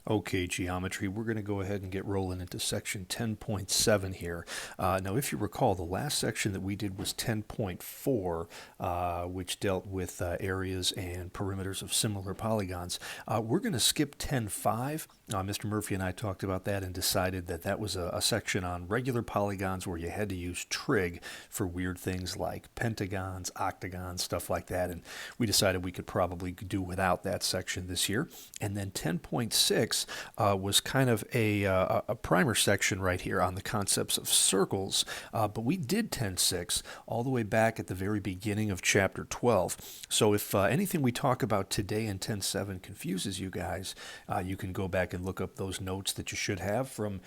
Okay, geometry, we're going to go ahead and get rolling into section 10.7 here. Now, if you recall, the last section that we did was 10.4, which dealt with areas and perimeters of similar polygons. We're going to skip 10.5. Mr. Murphy and I talked about that and decided that that was a section on regular polygons where you had to use trig for weird things like pentagons, octagons, stuff like that. And we decided we could probably do without that section this year. And then 10.6 was kind of a primer section right here on the concepts of circles. But we did 10.6 all the way back at the very beginning of chapter 12. So if anything we talk about today in 10.7 confuses you guys, you can go back and look up those notes that you should have from,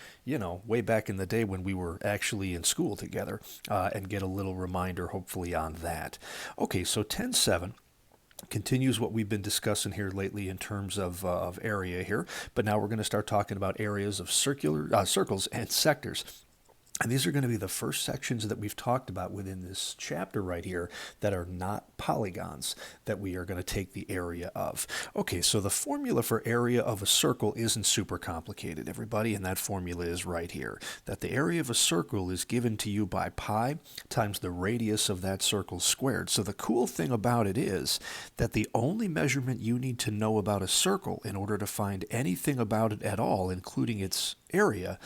way back in the day when we were actually in school together, and get a little reminder hopefully on that. Okay, so 10.7 continues what we've been discussing here lately in terms of area here, but now we're going to start talking about areas of circles and sectors. And these are going to be the first sections that we've talked about within this chapter right here that are not polygons that we are going to take the area of. Okay, so the formula for area of a circle isn't super complicated, everybody, and that formula is right here. That the area of a circle is given to you by pi times the radius of that circle squared. So the cool thing about it is that the only measurement you need to know about a circle in order to find anything about it at all, including its area,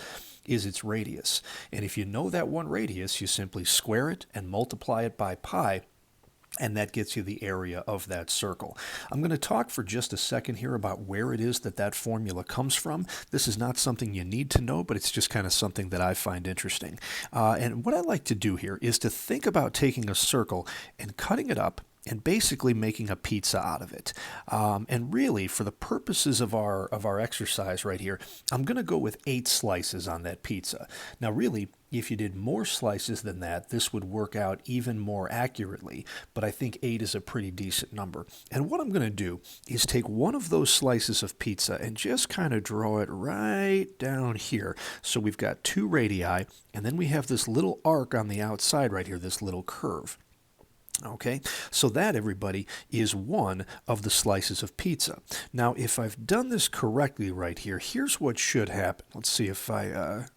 is its radius. And if you know that one radius, you simply square it and multiply it by pi, and that gets you the area of that circle. I'm going to talk for just a second here about where it is that that formula comes from. This is not something you need to know, but it's just kind of something that I find interesting. And what I like to do here is to think about taking a circle and cutting it up and basically making a pizza out of it. And really, for the purposes of our exercise right here, I'm going to go with 8 slices on that pizza. Now, really, if you did more slices than that, this would work out even more accurately, but I think 8 is a pretty decent number. And what I'm going to do is take one of those slices of pizza and just kind of draw it right down here. So we've got 2 radii, and then we have this little arc on the outside right here, this little curve. Okay, so that, everybody, is one of the slices of pizza. Now, if I've done this correctly right here, here's what should happen. Let's see if I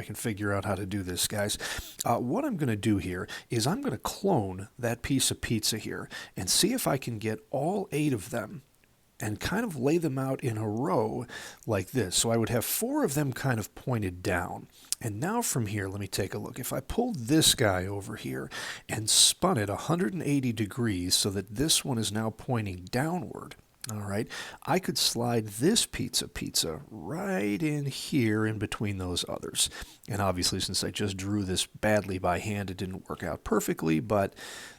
can figure out how to do this, guys. What I'm going to do here is I'm going to clone that piece of pizza here and see if I can get all 8 of them and kind of lay them out in a row like this. So I would have 4 of them kind of pointed down. And now from here, let me take a look. If I pulled this guy over here and spun it 180 degrees so that this one is now pointing downward, all right, I could slide this pizza right in here in between those others. And obviously, since I just drew this badly by hand, it didn't work out perfectly, but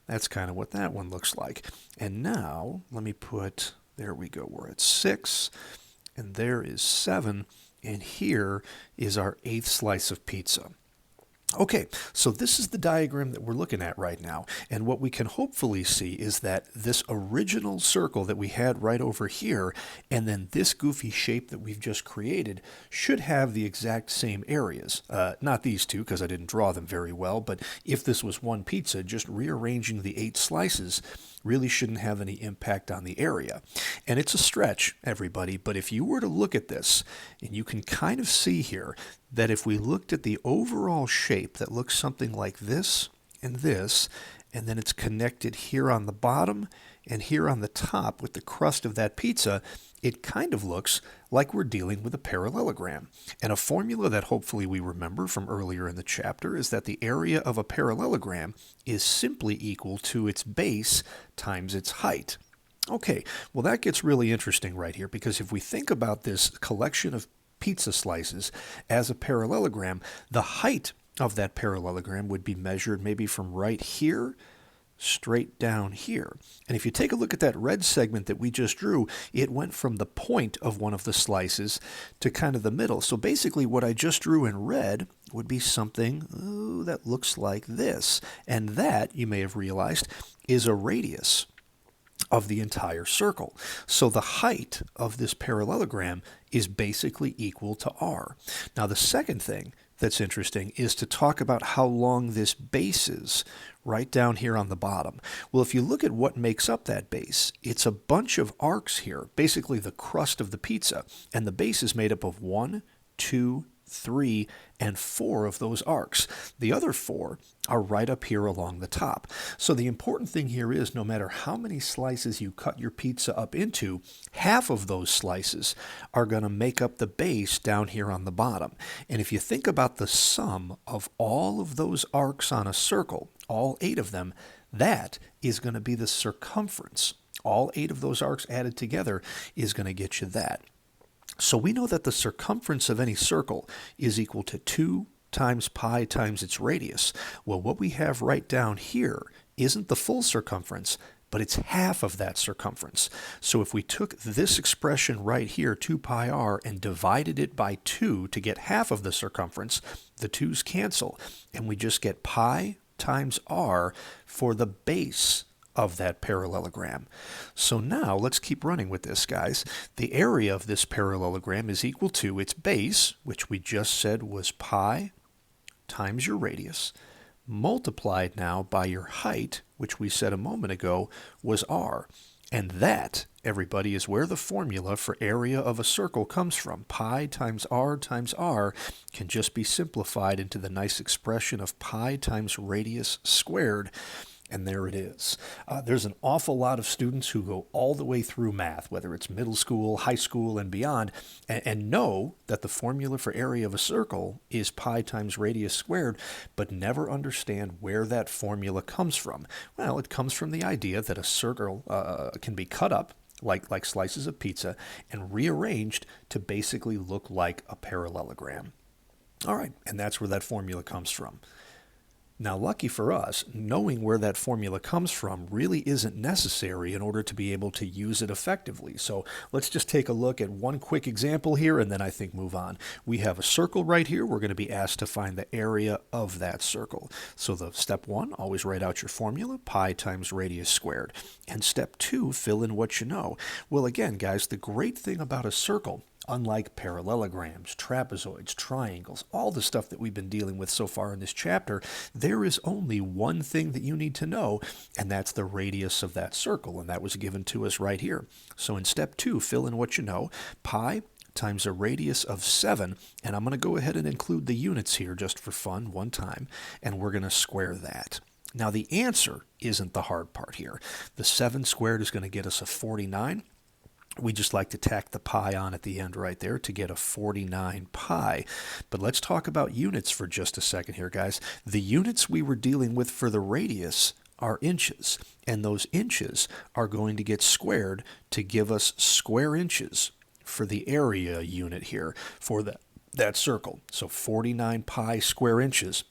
that's kind of what that one looks like. And now, let me put... There we go, we're at 6, and there is 7, and here is our 8th slice of pizza. Okay, so this is the diagram that we're looking at right now, and what we can hopefully see is that this original circle that we had right over here, and then this goofy shape that we've just created, should have the exact same areas. Not these two, because I didn't draw them very well, but if this was one pizza, just rearranging the 8 slices really shouldn't have any impact on the area. And it's a stretch, everybody, but if you were to look at this, and you can kind of see here that if we looked at the overall shape that looks something like this, and then it's connected here on the bottom and here on the top with the crust of that pizza, it kind of looks like we're dealing with a parallelogram. And a formula that hopefully we remember from earlier in the chapter is that the area of a parallelogram is simply equal to its base times its height. Okay, well that gets really interesting right here, because if we think about this collection of pizza slices as a parallelogram, the height of that parallelogram would be measured maybe from right here straight down here. And if you take a look at that red segment that we just drew, it went from the point of one of the slices to kind of the middle. So basically what I just drew in red would be something that looks like this. And that, you may have realized, is a radius of the entire circle. So the height of this parallelogram is basically equal to r. Now the second thing, that's interesting is to talk about how long this base is right down here on the bottom. Well, if you look at what makes up that base, it's a bunch of arcs here, basically the crust of the pizza. And the base is made up of 1, 2, 3, and 4 of those arcs. The other 4 are right up here along the top. So the important thing here is no matter how many slices you cut your pizza up into, half of those slices are going to make up the base down here on the bottom. And if you think about the sum of all of those arcs on a circle, all 8 of them, that is going to be the circumference. All 8 of those arcs added together is going to get you that. So we know that the circumference of any circle is equal to 2 times pi times its radius. Well, what we have right down here isn't the full circumference, but it's half of that circumference. So if we took this expression right here, 2 pi r, and divided it by 2 to get half of the circumference, the 2's cancel, and we just get pi times r for the base of that parallelogram. So now let's keep running with this, guys. The area of this parallelogram is equal to its base, which we just said was pi times your radius, multiplied now by your height, which we said a moment ago was r. And that, everybody, is where the formula for area of a circle comes from. Pi times r can just be simplified into the nice expression of pi times radius squared. And there it is. There's an awful lot of students who go all the way through math, whether it's middle school, high school, and beyond, and know that the formula for area of a circle is pi times radius squared, but never understand where that formula comes from. Well, it comes from the idea that a circle can be cut up like slices of pizza and rearranged to basically look like a parallelogram. All right, and that's where that formula comes from. Now, lucky for us, knowing where that formula comes from really isn't necessary in order to be able to use it effectively. So let's just take a look at one quick example here and then I think move on. We have a circle right here. We're going to be asked to find the area of that circle. So the step 1, always write out your formula, pi times radius squared. And step 2, fill in what you know. Well, again, guys, the great thing about a circle, unlike parallelograms, trapezoids, triangles, all the stuff that we've been dealing with so far in this chapter, there is only one thing that you need to know, and that's the radius of that circle, and that was given to us right here. So in step 2, fill in what you know, pi times a radius of 7, and I'm going to go ahead and include the units here just for fun one time, and we're going to square that. Now the answer isn't the hard part here. The 7 squared is going to get us a 49. We just like to tack the pi on at the end right there to get a 49 pi. But let's talk about units for just a second here, guys. The units we were dealing with for the radius are inches, and those inches are going to get squared to give us square inches for the area unit here for that circle. So 49 pi square inches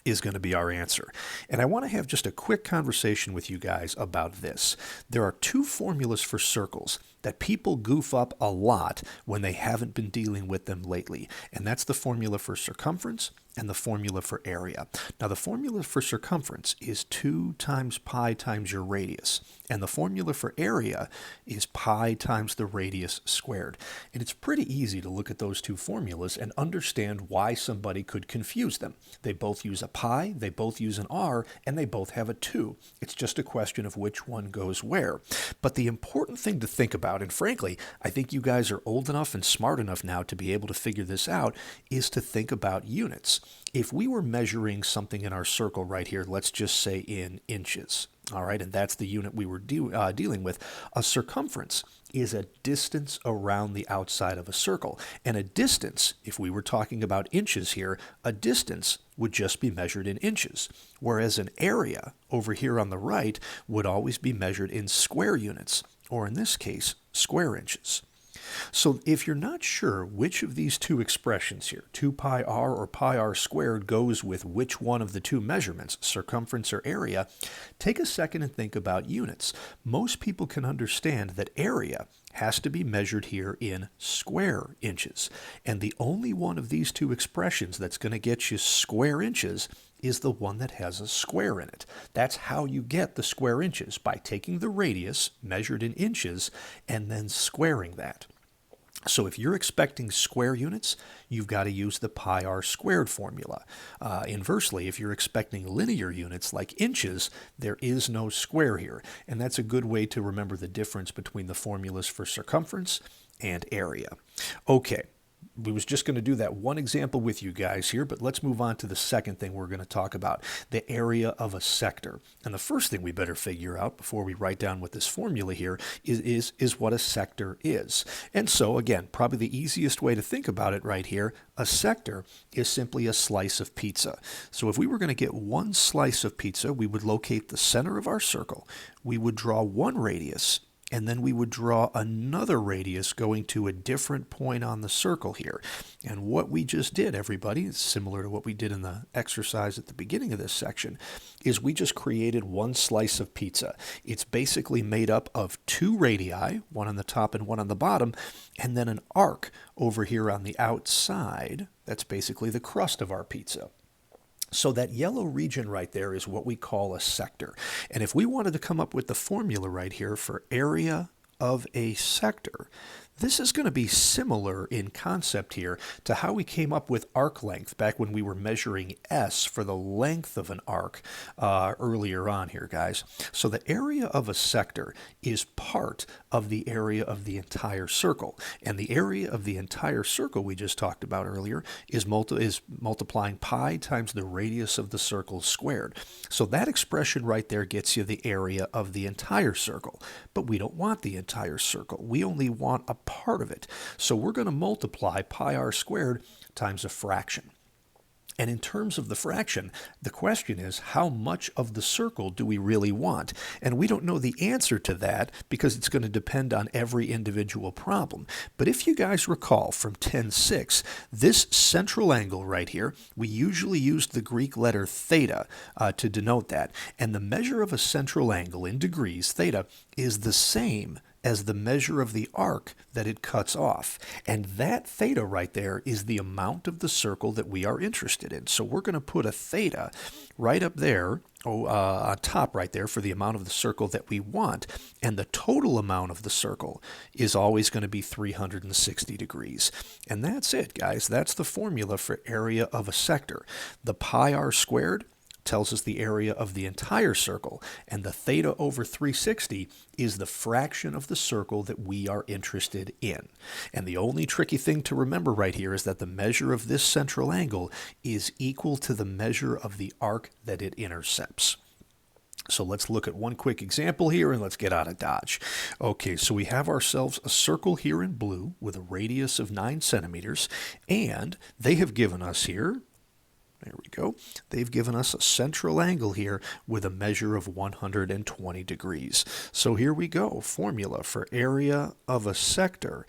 is going to be our answer. And I want to have just a quick conversation with you guys about this. There are 2 formulas for circles that people goof up a lot when they haven't been dealing with them lately. And that's the formula for circumference and the formula for area. Now the formula for circumference is 2 times pi times your radius. And the formula for area is pi times the radius squared. And it's pretty easy to look at those 2 formulas and understand why somebody could confuse them. They both use a pi, they both use an r, and they both have a 2. It's just a question of which one goes where. But the important thing to think about, and frankly, I think you guys are old enough and smart enough now to be able to figure this out, is to think about units. If we were measuring something in our circle right here, let's just say in inches, all right, and that's the unit we were dealing with, a circumference is a distance around the outside of a circle. And a distance, if we were talking about inches here, a distance would just be measured in inches, whereas an area over here on the right would always be measured in square units, or in this case, square inches. So if you're not sure which of these 2 expressions here, 2 pi r or pi r squared, goes with which one of the 2 measurements, circumference or area, take a second and think about units. Most people can understand that area has to be measured here in square inches. And the only one of these 2 expressions that's going to get you square inches is the one that has a square in it. That's how you get the square inches, by taking the radius measured in inches and then squaring that. So if you're expecting square units, you've got to use the pi r squared formula. Inversely, if you're expecting linear units like inches, there is no square here. And that's a good way to remember the difference between the formulas for circumference and area. Okay, we was just going to do that one example with you guys here, but let's move on to the second thing we're going to talk about, the area of a sector. And the first thing we better figure out before we write down what this formula here is what a sector is. And so again, probably the easiest way to think about it right here, a sector is simply a slice of pizza. So if we were going to get one slice of pizza, we would locate the center of our circle, we would draw one radius, and then we would draw another radius going to a different point on the circle here. And what we just did, everybody, is similar to what we did in the exercise at the beginning of this section, is we just created one slice of pizza. It's basically made up of two radii, one on the top and one on the bottom, and then an arc over here on the outside. That's basically the crust of our pizza. So that yellow region right there is what we call a sector. And if we wanted to come up with the formula right here for area of a sector, this is going to be similar in concept here to how we came up with arc length back when we were measuring S for the length of an arc earlier on here, guys. So the area of a sector is part of the area of the entire circle. And the area of the entire circle we just talked about earlier is multiplying pi times the radius of the circle squared. So that expression right there gets you the area of the entire circle. But we don't want the entire circle. We only want a part of it. So we're going to multiply pi r squared times a fraction. And in terms of the fraction, the question is, how much of the circle do we really want? And we don't know the answer to that because it's going to depend on every individual problem. But if you guys recall from 10.6, this central angle right here, we usually used the Greek letter theta to denote that. And the measure of a central angle in degrees, theta, is the same as the measure of the arc that it cuts off. And that theta right there is the amount of the circle that we are interested in. So we're going to put a theta right up there, on top right there for the amount of the circle that we want. And the total amount of the circle is always going to be 360 degrees. And that's it, guys. That's the formula for area of a sector. The pi r squared tells us the area of the entire circle, and the theta over 360 is the fraction of the circle that we are interested in. And the only tricky thing to remember right here is that the measure of this central angle is equal to the measure of the arc that it intercepts. So let's look at one quick example here and let's get out of Dodge. Okay, so we have ourselves a circle here in blue with a radius of 9 centimeters, and they have given us here, there we go. They've given us a central angle here with a measure of 120 degrees. So here we go. Formula for area of a sector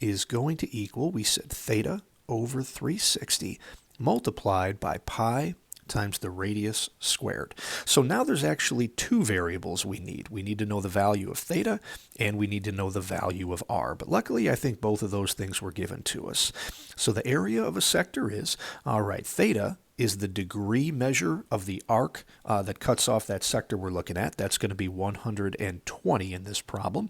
is going to equal, we said theta over 360 multiplied by pi times the radius squared. So now there's actually two variables we need. We need to know the value of theta and we need to know the value of r. But luckily I think both of those things were given to us. So the area of a sector is, all right, theta is the degree measure of the arc that cuts off that sector we're looking at. That's going to be 120 in this problem.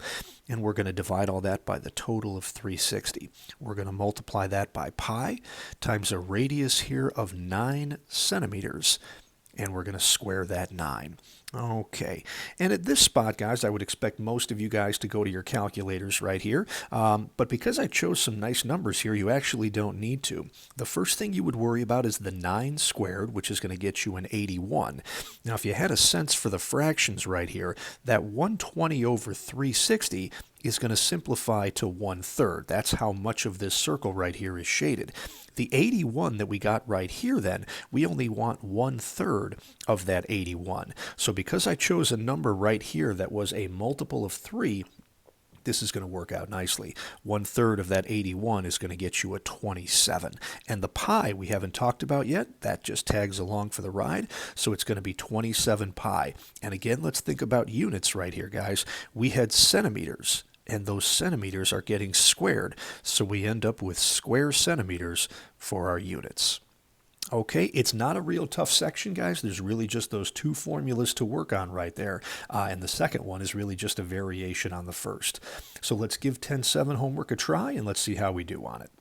And we're going to divide all that by the total of 360. We're going to multiply that by pi times a radius here of 9 centimeters. And we're going to square that 9. Okay, and at this spot, guys, I would expect most of you guys to go to your calculators right here. But because I chose some nice numbers here, you actually don't need to. The first thing you would worry about is the 9 squared, which is going to get you an 81. Now, if you had a sense for the fractions right here, that 120 over 360 is going to simplify to 1/3. That's how much of this circle right here is shaded. The 81 that we got right here then, we only want 1/3 of that 81. So because I chose a number right here that was a multiple of 3, this is going to work out nicely. 1/3 of that 81 is going to get you a 27. And the pi we haven't talked about yet, that just tags along for the ride. So it's going to be 27 pi. And again, let's think about units right here, guys. We had centimeters, and those centimeters are getting squared. So we end up with square centimeters for our units. Okay, it's not a real tough section, guys. There's really just those two formulas to work on right there. And the second one is really just a variation on the first. So let's give 10.7 homework a try and let's see how we do on it.